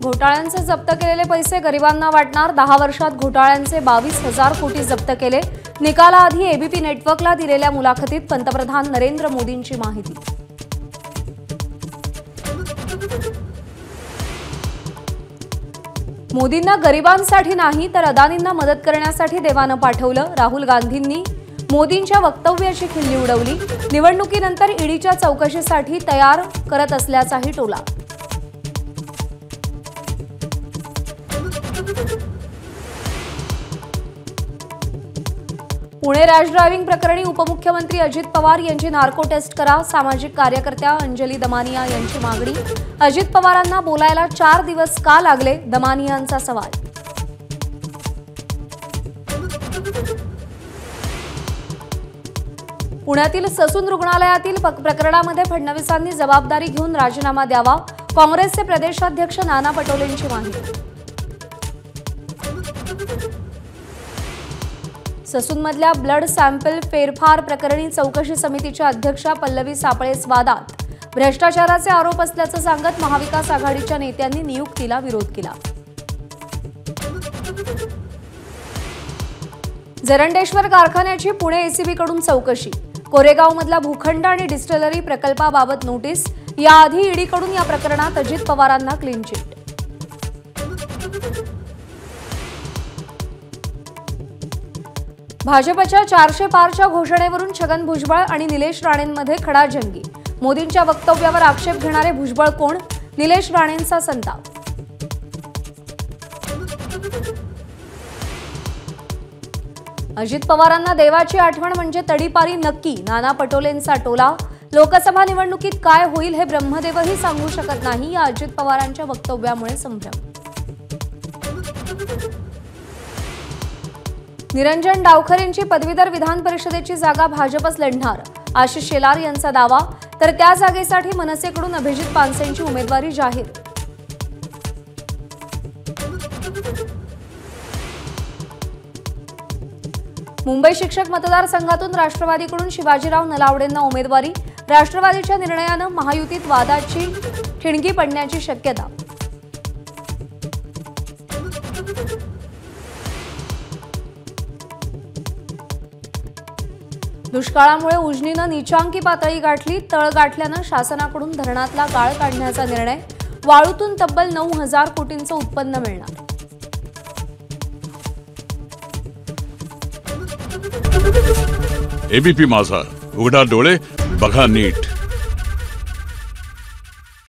घोटाळ्यांचे जप्त केलेले पैसे गरिबांना वाटणार। 10 वर्षात घोटाळ्यांचे 22,000 कोटी जप्त केले। निकालाआधी एबीपी नेटवर्कला दिलेल्या मुलाखतीत पंतप्रधान नरेंद्र मोदींची माहिती। मोदींना गरिबांसाठी नाही तर अदानींना मदत करण्यासाठी देवानं पाठवलं। राहुल गांधींनी मोदींच्या वक्तव्याची खिल्ली उडवली। निवडणुकीनंतर ईडीच्या चौकशीसाठी तयार करत असल्याचाही टोला। पुणे रॅश ड्रायव्हिंग प्रकरणी उपमुख्यमंत्री अजित पवार यांची नार्को टेस्ट करा। सामाजिक कार्यकर्त्या अंजली दमानिया यांची मागणी। अजित पवारांना बोलायला 4 दिवस का लागले, दमानियांचा सवाल। पुण्यातील ससून रुग्णालयातील प्रकरणामध्ये फडणवीसांनी जबाबदारी घेऊन राजीनामा द्यावा। काँग्रेसचे प्रदेशाध्यक्ष नाना पटोलेंची माहिती। ससूनमधल्या ब्लड सॅम्पल फेरफार प्रकरणी चौकशी समितीच्या अध्यक्षा पल्लवी सापळे वादात। भ्रष्टाचाराचे आरोप असल्याचं सांगत महाविकास आघाडीच्या नेत्यांनी नियुक्तीला विरोध केला। जरंडेश्वर कारखान्याची पुणे एसीबीकडून चौकशी। कोरेगावमधला भूखंड आणि डिस्टिलरी प्रकल्पाबाबत नोटीस। याआधी ईडीकडून या प्रकरणात अजित पवारांना क्लीन चिट। भाजपच्या 400 पारच्या घोषणेवरून छगन भुजबळ आणि निलेश राणेंमध्ये खडाजंगी। मोदींच्या वक्तव्यावर आक्षेप घेणारे भुजबळ कोण, निलेश राणेंचा संताप। अजित पवारांना देवाची आठवण म्हणजे तडीपारी नक्की, नाना पटोलेंचा टोला। लोकसभा निवडणुकीत काय होईल हे ब्रह्मदेवही सांगू शकत नाही, या अजित पवारांच्या वक्तव्यामुळे संभ्रम। निरंजन डावखरेंची पदवीधर विधान परिषदेची जागा भाजपच लढणार, आशिष शेलार यांचा दावा। तर त्या जागेसाठी मनसेकडून अभिजित पानसेंची उमेदवारी जाहीर। मुंबई शिक्षक मतदारसंघातून राष्ट्रवादीकडून शिवाजीराव नलावडेंना उमेदवारी। राष्ट्रवादीच्या निर्णयानं महायुतीत वादाची ठिणगी पडण्याची शक्यता। दुष्काळामुळे उजनीनं नीचांकी पातळी गाठली। तळ गाठल्यानं शासनाकडून धरणातला गाळ काढण्याचा निर्णय। वाळूतून तब्बल 9,000 कोटींचं उत्पन्न मिळणार। एबीपी माझा, उघडा डोळे बघा नीट।